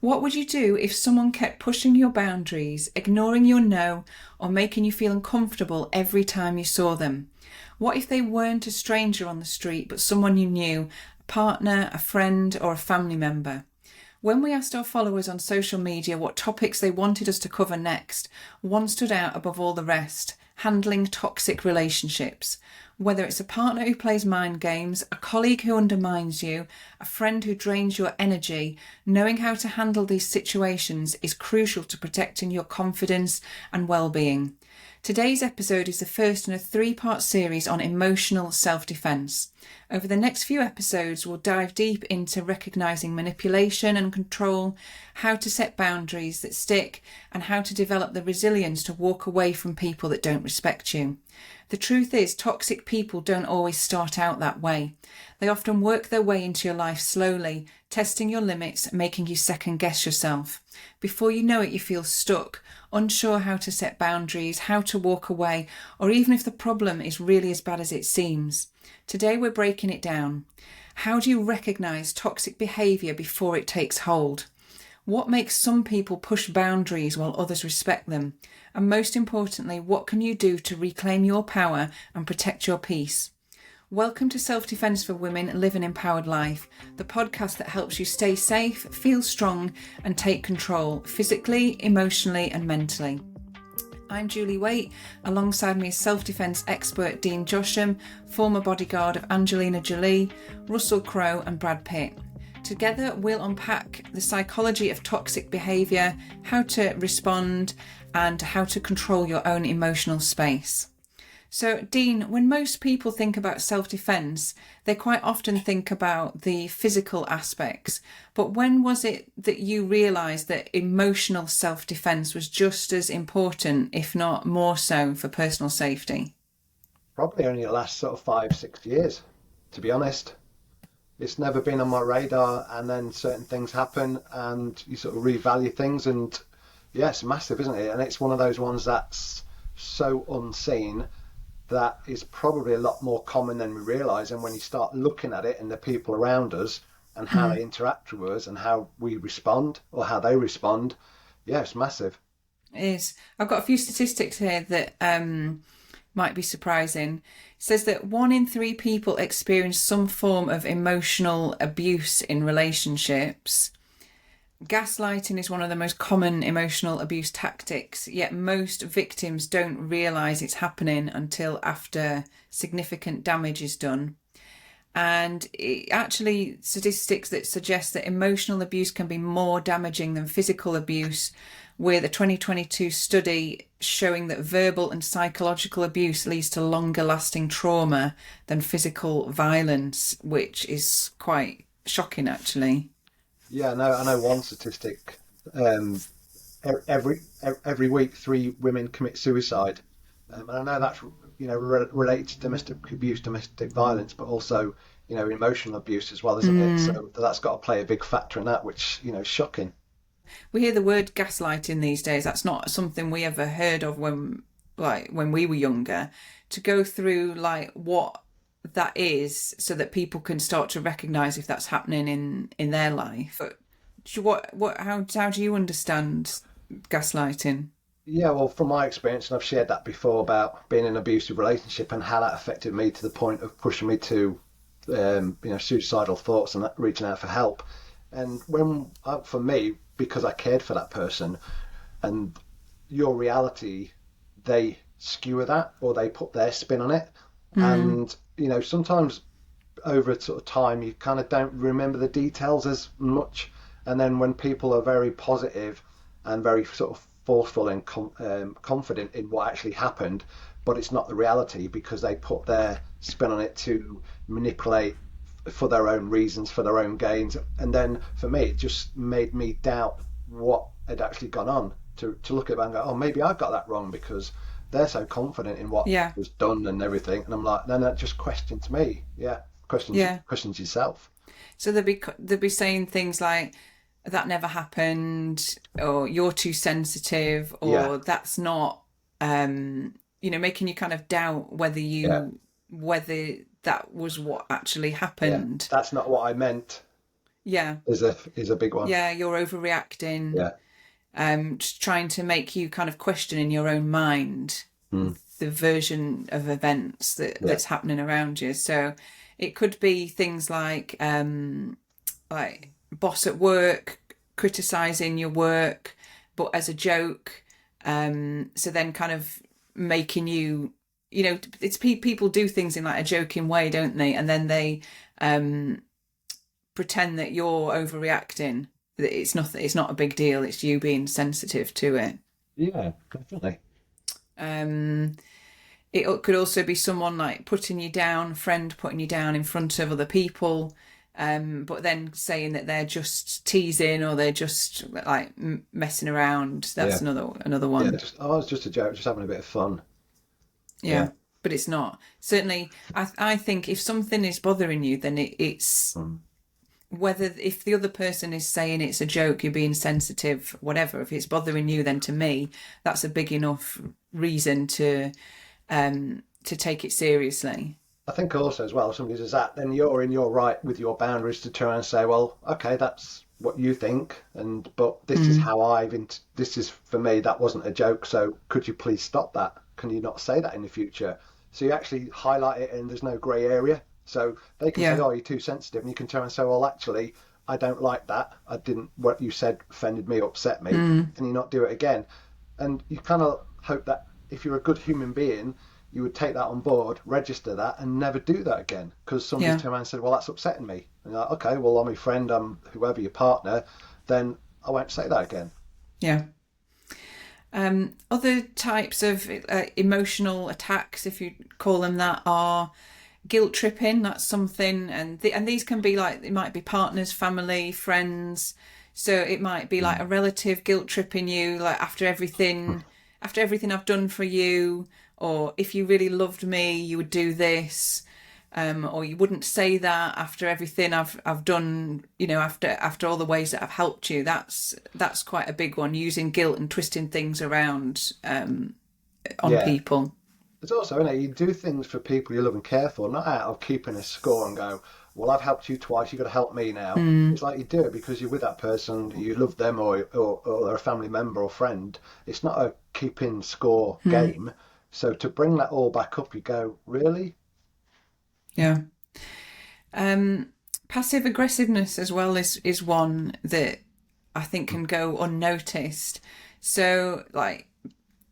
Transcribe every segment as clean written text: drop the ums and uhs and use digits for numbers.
What would you do if someone kept pushing your boundaries, ignoring your no, or making you feel uncomfortable every time you saw them? What if they weren't a stranger on the street, but someone you knew, a partner, a friend, or a family member? When we asked our followers on social media what topics they wanted us to cover next, one stood out above all the rest: handling toxic relationships. Whether it's a partner who plays mind games, a colleague who undermines you, a friend who drains your energy, knowing how to handle these situations is crucial to protecting your confidence and well-being. Today's episode is the first in a three-part series on emotional self-defense. Over the next few episodes, we'll dive deep into recognizing manipulation and control, how to set boundaries that stick, and how to develop the resilience to walk away from people that don't respect you. The truth is, toxic people don't always start out that way. They often work their way into your life slowly, testing your limits, making you second guess yourself. Before you know it, you feel stuck, unsure how to set boundaries, how to walk away, or even if the problem is really as bad as it seems. Today we're breaking it down. How do you recognise toxic behaviour before it takes hold? What makes some people push boundaries while others respect them? And most importantly, what can you do to reclaim your power and protect your peace? Welcome to Self-Defense for Women Live an Empowered Life, the podcast that helps you stay safe, feel strong, and take control physically, emotionally, and mentally. I'm Julie Waite. Alongside me is self-defense expert Dene Josham, former bodyguard of Angelina Jolie, Russell Crowe, and Brad Pitt. Together, we'll unpack the psychology of toxic behaviour, how to respond, and how to control your own emotional space. So, Dene, when most people think about self-defense, they quite often think about the physical aspects. But when was it that you realised that emotional self-defense was just as important, if not more so, for personal safety? Probably only the last sort of 5, 6 years, to be honest. It's never been on my radar, and then certain things happen and you sort of revalue things, and yeah, it's massive, isn't it? And it's one of those ones that's so unseen that is probably a lot more common than we realise. And when you start looking at it and the people around us and how they interact with us and how we respond or how they respond, yeah, it's massive. It is. I've got a few statistics here that might be surprising. It says that 1 in 3 people experience some form of emotional abuse in relationships. Gaslighting is one of the most common emotional abuse tactics, yet most victims don't realise it's happening until after significant damage is done. And statistics that suggest that emotional abuse can be more damaging than physical abuse, with a 2022 study showing that verbal and psychological abuse leads to longer lasting trauma than physical violence, which is quite shocking actually. Yeah, no, I know one statistic. Um, every week, 3 women commit suicide, and I know that's related to domestic abuse, domestic violence, but also emotional abuse as well, isn't it? So that's got to play a big factor in that, which is shocking. We hear the word gaslighting these days. That's not something we ever heard of when we were younger. To go through like what that is so that people can start to recognise if that's happening in their life. But how do you understand gaslighting? Yeah, well, from my experience, and I've shared that before about being in an abusive relationship and how that affected me to the point of pushing me to, suicidal thoughts and reaching out for help. And for me, because I cared for that person, and your reality, they skewer that or they put their spin on it. And, sometimes over a sort of time, you kind of don't remember the details as much. And then when people are very positive and very sort of forceful and confident in what actually happened, but it's not the reality because they put their spin on it to manipulate for their own reasons, for their own gains. And then for me, it just made me doubt what had actually gone on, to look at it and go, oh, maybe I got that wrong because they're so confident in what Yeah, was done and everything. And I'm like, then that just questions me. Yeah, yeah. questions yourself. So they'll be saying things like that never happened, or you're too sensitive, Yeah, or that's not. Making you kind of doubt yeah, whether that was what actually yeah. happened. That's not what I meant. Yeah. is a big one. Yeah, you're overreacting. Yeah. Just trying to make you kind of question in your own mind Mm. the version of events Yeah. that's happening around you. So it could be things like boss at work criticizing your work, but as a joke. So then kind of making you, it's people do things in like a joking way, don't they? And then they pretend that you're overreacting. That it's not a big deal. It's you being sensitive to it. Yeah, definitely. Um, it could also be someone like putting you down, friend putting you down in front of other people, but then saying that they're just teasing or they're just like messing around. That's Yeah. another Yeah, one. just oh, it's just a joke, just having a bit of fun. Yeah. Yeah, but it's not. Certainly, I think if something is bothering you, then it's Mm. whether if the other person is saying it's a joke, you're being sensitive, whatever. If it's bothering you, then to me, that's a big enough reason to take it seriously. I think also as well, if somebody does that, then you're in your right with your boundaries to try and say, well, okay, that's what you think, and but this is Mm. how this is for me. That wasn't a joke, so could you please stop that? Can you not say that in the future? So you actually highlight it, and there's no grey area. So they can say, Yeah. oh, you're too sensitive, and you can turn and say, well, actually, I don't like that. I didn't. What you said offended me, upset me. Mm. Can you not do it again? And you kind of hope that if you're a good human being, you would take that on board, register that, and never do that again. Because somebody's Yeah. turned around and said, well, that's upsetting me. And you're like, okay, well, I'm your friend, I'm whoever your partner, then I won't say that again. Yeah. Other types of emotional attacks, if you call them that, are guilt tripping. That's something, and these can be like it might be partners, family, friends. So it might be like Mm. a relative guilt tripping you, like after everything I've done for you, or if you really loved me, you would do this. Or you wouldn't say that after everything I've done, after all the ways that I've helped you. That's quite a big one, using guilt and twisting things around on Yeah. people. There's also, you do things for people you love and care for, not out of keeping a score and go, well, I've helped you twice, you've got to help me now. Mm, It's like you do it because you're with that person, you love them, or they're a family member or friend. It's not a keeping score mm, game. So to bring that all back up, you go, really? yeah. Um, Passive aggressiveness as well is one that I think can go unnoticed. So like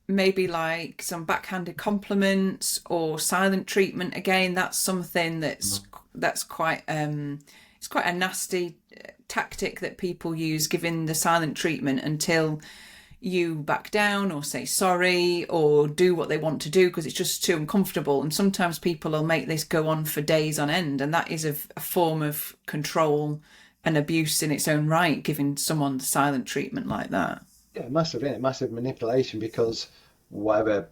maybe like some backhanded compliments or silent treatment. Again, that's something that's quite it's quite a nasty tactic that people use, giving the silent treatment until you back down or say sorry or do what they want to do because it's just too uncomfortable. And sometimes people will make this go on for days on end, and that is a form of control and abuse in its own right, giving someone the silent treatment like that. Yeah, massive, innit? Massive manipulation because whatever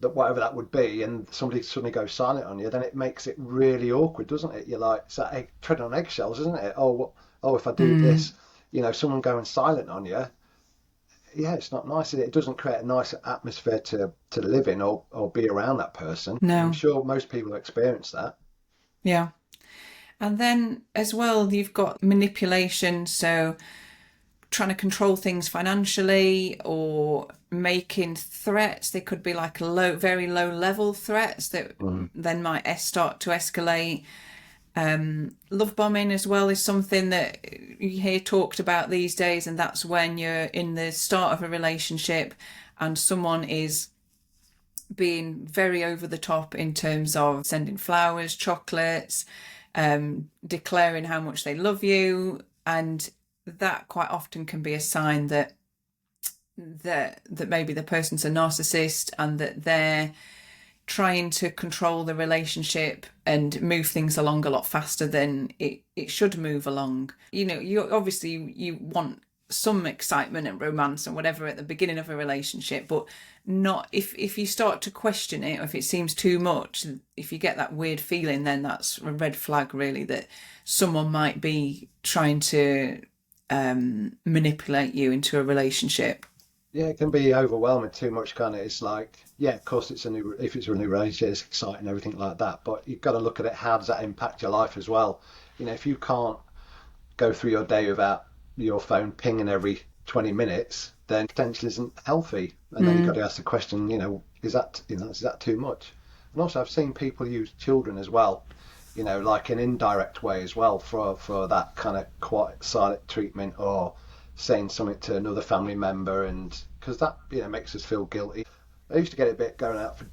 whatever that would be, and somebody suddenly goes silent on you, then it makes it really awkward, doesn't it? You're like, it's that treading on eggshells, isn't it? Oh, oh, if I do Mm, this, someone going silent on you, yeah, it's not nice. It doesn't create a nice atmosphere to live in or be around that person. I'm no, sure most people have experienced that. yeah. And then as well, you've got manipulation. So trying to control things financially or making threats. They could be like very low level threats that Mm. then might start to escalate. Love bombing as well is something that you hear talked about these days, and that's when you're in the start of a relationship and someone is being very over the top in terms of sending flowers, chocolates, declaring how much they love you, and that quite often can be a sign that maybe the person's a narcissist and that they're trying to control the relationship and move things along a lot faster than it should move along. You obviously you want some excitement and romance and whatever at the beginning of a relationship, but not if you start to question it or if it seems too much, if you get that weird feeling, then that's a red flag really that someone might be trying to manipulate you into a relationship. Yeah, it can be overwhelming too much, kind of. It's like, yeah, of course, if it's a new relationship, it's exciting, everything like that. But you've got to look at it. How does that impact your life as well? If you can't go through your day without your phone pinging every 20 minutes, then potentially isn't healthy. And then you've got to ask the question, is that too much? And also, I've seen people use children as well, like an indirect way as well for that kind of quiet, silent treatment, or saying something to another family member, and because that makes us feel guilty. I used to get a bit going out for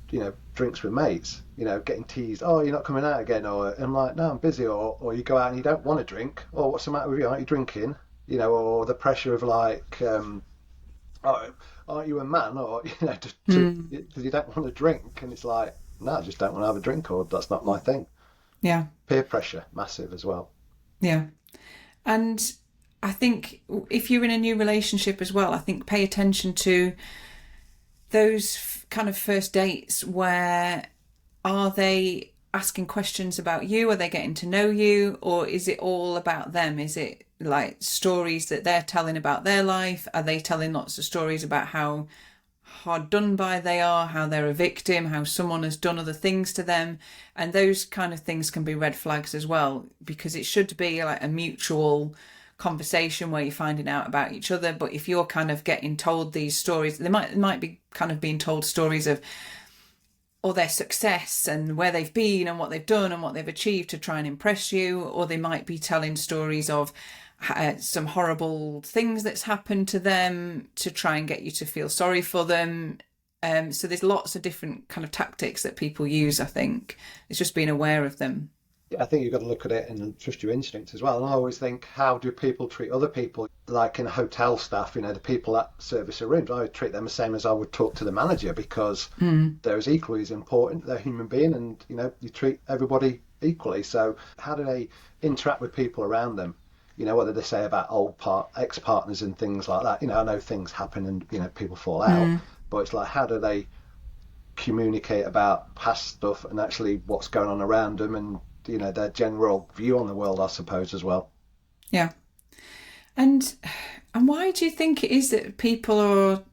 drinks with mates, getting teased. Oh, you're not coming out again, or I'm like, no, I'm busy, or you go out and you don't want to drink, or what's the matter with you? Aren't you drinking? Or the pressure of like, oh, aren't you a man, or because you don't want to drink, and it's like, no, I just don't want to have a drink, or that's not my thing. Yeah. Peer pressure, massive as well. Yeah. And I think if you're in a new relationship as well, I think pay attention to those kind of first dates where are they asking questions about you? Are they getting to know you? Or is it all about them? Is it like stories that they're telling about their life? Are they telling lots of stories about how hard done by they are, how they're a victim, how someone has done other things to them? And those kind of things can be red flags as well, because it should be like a mutual conversation where you're finding out about each other. But if you're kind of getting told these stories, they might be kind of being told stories of or their success and where they've been and what they've done and what they've achieved to try and impress you, or they might be telling stories of some horrible things that's happened to them to try and get you to feel sorry for them. So there's lots of different kind of tactics that people use, I think. It's just being aware of them. I think you've got to look at it and trust your instincts as well. And I always think, how do people treat other people? Like in hotel staff, the people that service a room, I would treat them the same as I would talk to the manager, because they're as equally as important. They're a human being, and you treat everybody equally. So how do they interact with people around them? What did they say about ex-partners and things like that? I know things happen and people fall out, but it's like, how do they communicate about past stuff and actually what's going on around them, and their general view on the world, I suppose, as well. Yeah. And why do you think it is that people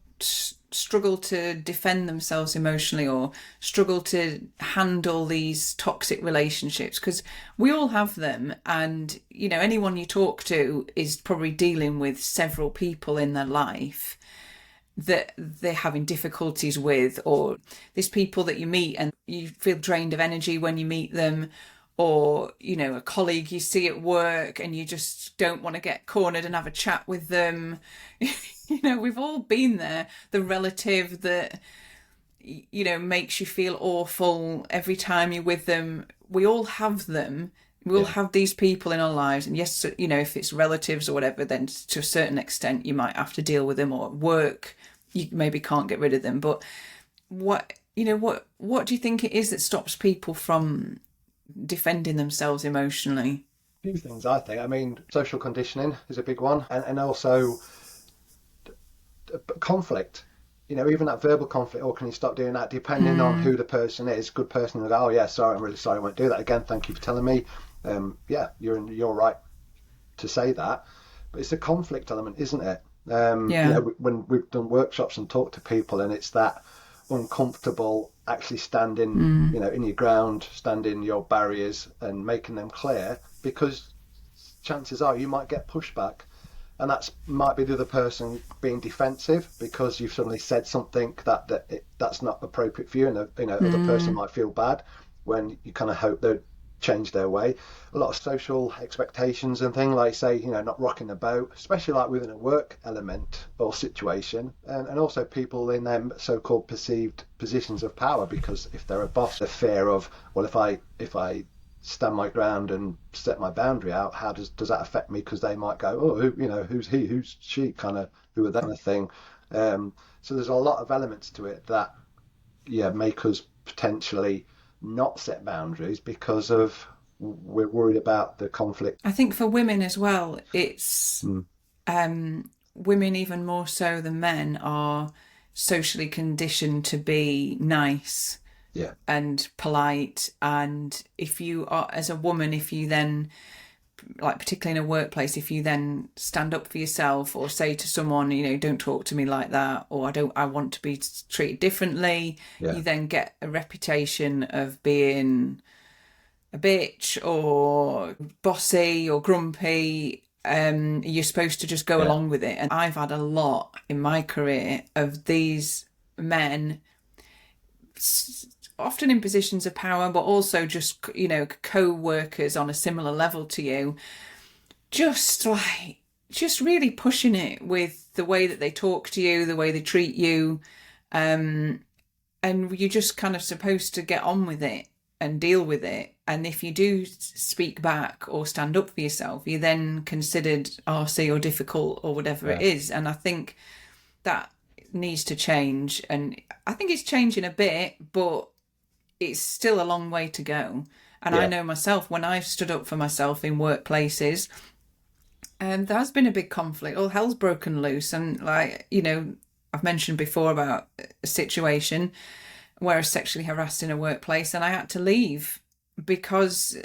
struggle to defend themselves emotionally, or struggle to handle these toxic relationships? Because we all have them, and anyone you talk to is probably dealing with several people in their life that they're having difficulties with, or there's people that you meet and you feel drained of energy when you meet them, or a colleague you see at work and you just don't want to get cornered and have a chat with them. We've all been there. The relative that makes you feel awful every time you're with them. We all have them. We all have these people in our lives, and yes, if it's relatives or whatever, then to a certain extent you might have to deal with them, or at work you maybe can't get rid of them. But what do you think it is that stops people from defending themselves emotionally? A few things, I think. I mean, social conditioning is a big one, and also conflict. Even that verbal conflict, or can you stop doing that? Depending on who the person is. Good person will go, oh yeah, sorry, I'm really sorry, I won't do that again, thank you for telling me. Yeah, you're right to say that, but it's a conflict element, isn't it? When we've done workshops and talked to people, and it's that uncomfortable actually standing in your ground, standing your barriers and making them clear, because chances are you might get pushback, and might be the other person being defensive because you've suddenly said something that's not appropriate for you, and the other person might feel bad when you kind of hope they'd change their way. A lot of social expectations and things, like say, not rocking the boat, especially like within a work element or situation, and also people in their so-called perceived positions of power, because if they're a boss, the fear of, well, if I stand my ground and set my boundary out, how does that affect me? Because they might go, oh, who's he, who's she, kind of, who are they, kind of thing. So there's a lot of elements to it that make us potentially not set boundaries, because of we're worried about the conflict. I think for women as well, it's women even more so than men are socially conditioned to be nice and polite. And if you are, as a woman, if you then, like particularly in a workplace, if you then stand up for yourself or say to someone, don't talk to me like that, or I want to be treated differently, you then get a reputation of being a bitch or bossy or grumpy, you're supposed to just go along with it. And I've had a lot in my career of these men, often in positions of power, but also just, co-workers on a similar level to you, just really pushing it with the way that they talk to you, the way they treat you. And you're just kind of supposed to get on with it and deal with it. And if you do speak back or stand up for yourself, you're then considered arsey or difficult or whatever it is. And I think that needs to change. And I think it's changing a bit, but it's still a long way to go. And I know myself, when I've stood up for myself in workplaces, there has been a big conflict. All hell's broken loose. And I've mentioned before about a situation where I was sexually harassed in a workplace and I had to leave because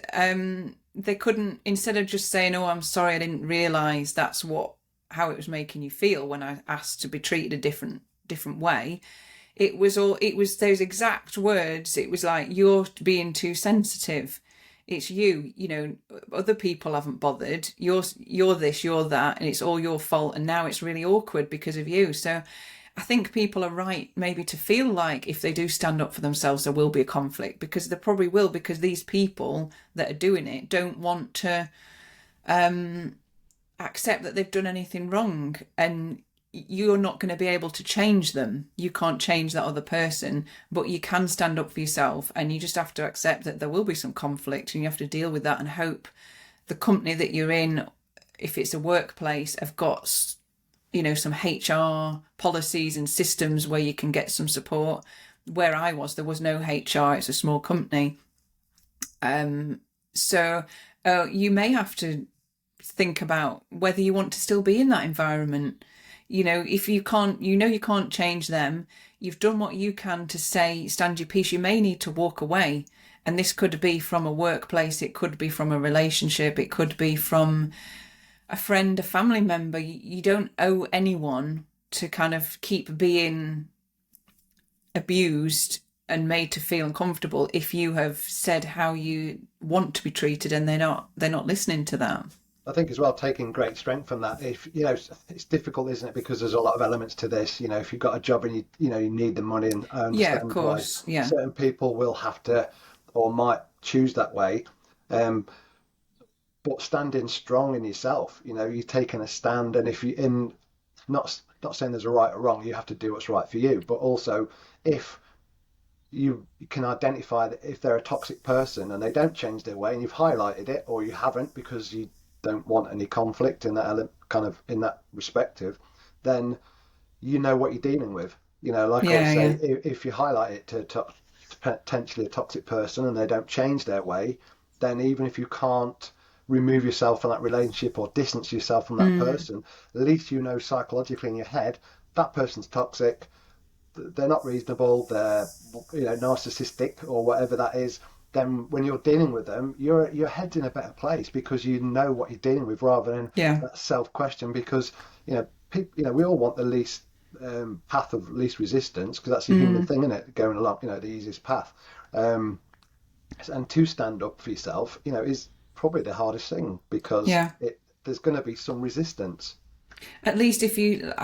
they couldn't, instead of just saying, oh, I'm sorry, I didn't realise that's how it was making you feel when I asked to be treated a different way. It was those exact words. It was like, you're being too sensitive. It's you, other people haven't bothered. You're this, you're that, and it's all your fault. And now it's really awkward because of you. So I think people are right maybe to feel like if they do stand up for themselves, there will be a conflict, because there probably will, because these people that are doing it don't want to accept that they've done anything wrong. And you're not going to be able to change them. You can't change that other person, but you can stand up for yourself, and you just have to accept that there will be some conflict and you have to deal with that and hope the company that you're in, if it's a workplace, have got, some HR policies and systems where you can get some support. Where I was, there was no HR. It's a small company. So you may have to think about whether you want to still be in that environment. If you can't, you can't change them. You've done what you can to stand your piece. You may need to walk away. And this could be from a workplace. It could be from a relationship. It could be from a friend, a family member. You don't owe anyone to kind of keep being abused and made to feel uncomfortable if you have said how you want to be treated and they're not listening to that. I think as well, taking great strength from that. If it's difficult, isn't it? Because there's a lot of elements to this. If you've got a job and you need the money, and I understand of course, why certain people will have to or might choose that way. But standing strong in yourself, you're taking a stand, and if you not saying there's a right or wrong, you have to do what's right for you. But also, if you can identify that if they're a toxic person and they don't change their way, and you've highlighted it, or you haven't because you don't want any conflict in that in that perspective, then you know what you're dealing with. If you highlight it to potentially a toxic person and they don't change their way, then even if you can't remove yourself from that relationship or distance yourself from that person, at least psychologically in your head that person's toxic, they're not reasonable, they're narcissistic or whatever that is. Then when you're dealing with them, your head's in a better place because you know what you're dealing with, rather than that self-question. Because we all want the least path of least resistance, because that's a human thing, isn't it? Going along, the easiest path. And to stand up for yourself, is probably the hardest thing, because there's going to be some resistance. At least if you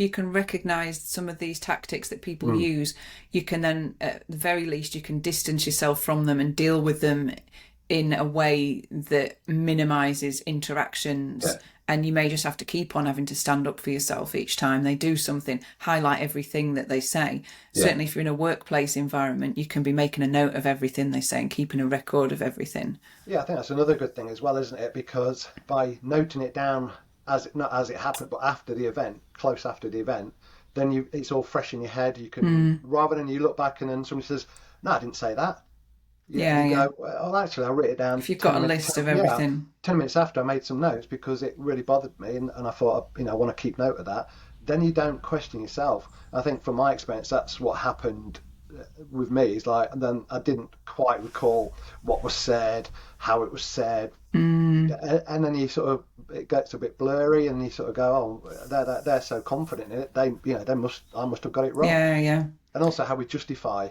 can recognise some of these tactics that people use, you can then, at the very least, you can distance yourself from them and deal with them in a way that minimises interactions. And you may just have to keep on having to stand up for yourself each time they do something, highlight everything that they say. Certainly if you're in a workplace environment, you can be making a note of everything they say and keeping a record of everything. Yeah, I think that's another good thing as well, isn't it? Because by noting it down, not as it happened, but after the event, close after the event, then it's all fresh in your head. You can, rather than you look back and then somebody says, "No, I didn't say that." You go, "Well, actually, I wrote it down." If you've got a list of everything. 10 minutes after, I made some notes because it really bothered me, and I thought, I want to keep note of that. Then you don't question yourself. I think from my experience, that's what happened with me. Is like, and then I didn't quite recall what was said, how it was said. And then it gets a bit blurry, and you sort of go, "Oh, they're so confident in it. I must have got it wrong." Yeah. And also how we justify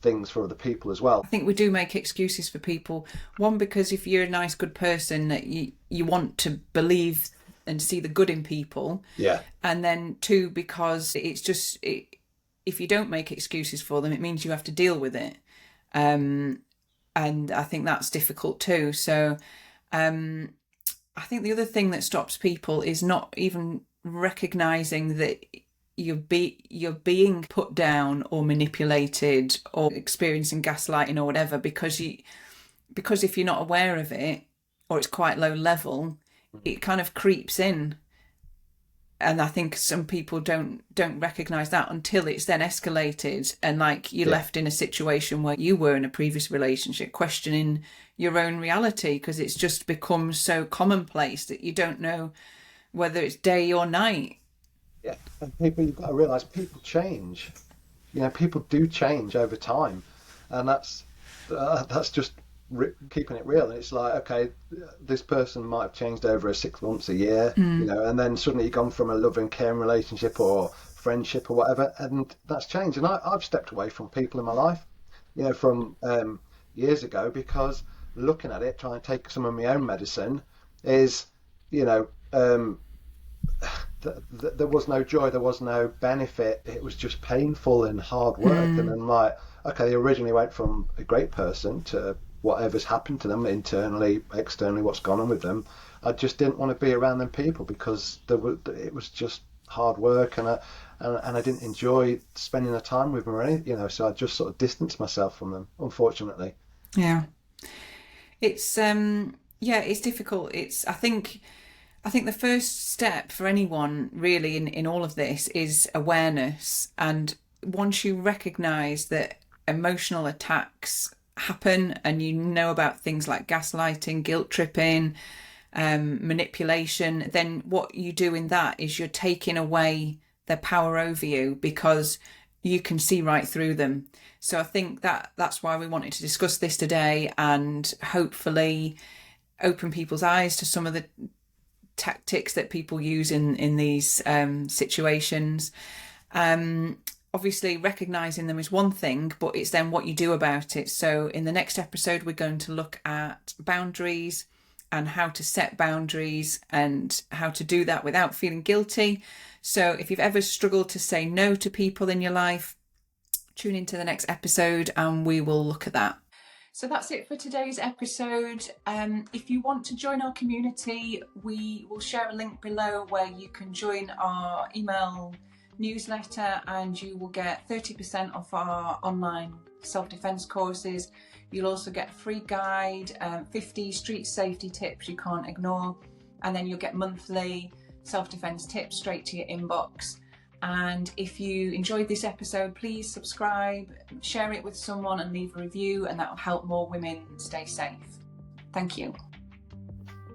things for other people as well. I think we do make excuses for people. One, because if you're a nice, good person, that you want to believe and see the good in people. Yeah. And then two, because it's just, if you don't make excuses for them, it means you have to deal with it. And I think that's difficult too. So I think the other thing that stops people is not even recognizing that you're being put down or manipulated or experiencing gaslighting or whatever, because if you're not aware of it, or it's quite low level, it kind of creeps in. And I think some people don't recognise that until it's then escalated, and like you're left in a situation where you were in a previous relationship questioning your own reality, because it's just become so commonplace that you don't know whether it's day or night. Yeah, and you've got to realise people change. People do change over time, and that's just keeping it real. And it's like, okay, this person might have changed over 6 months, a year, and then suddenly you've gone from a love and caring relationship or friendship or whatever, and that's changed. And I've stepped away from people in my life, from years ago, because looking at it, trying to take some of my own medicine is, there was no joy, there was no benefit. It was just painful and hard work. And I'm like, okay, they originally went from a great person to whatever's happened to them internally, externally, what's gone on with them. I just didn't want to be around them people, because it was just hard work, and I didn't enjoy spending the time with them or anything, so I just sort of distanced myself from them, unfortunately. Yeah, it's it's difficult. I think the first step for anyone really in all of this is awareness. And once you recognise that emotional attacks happen, and you know about things like gaslighting, guilt tripping, manipulation, then what you do in that is you're taking away their power over you, because you can see right through them. So I think that's why we wanted to discuss this today, and hopefully open people's eyes to some of the tactics that people use in these situations. Obviously, recognising them is one thing, but it's then what you do about it. So in the next episode, we're going to look at boundaries and how to set boundaries and how to do that without feeling guilty. So if you've ever struggled to say no to people in your life, tune into the next episode and we will look at that. So that's it for today's episode. If you want to join our community, we will share a link below where you can join our email newsletter, and you will get 30% off our online self-defense courses. You'll also get a free guide, 50 street safety tips you can't ignore, and then you'll get monthly self-defense tips straight to your inbox. And if you enjoyed this episode, please subscribe, share it with someone and leave a review, and that will help more women stay safe. Thank you.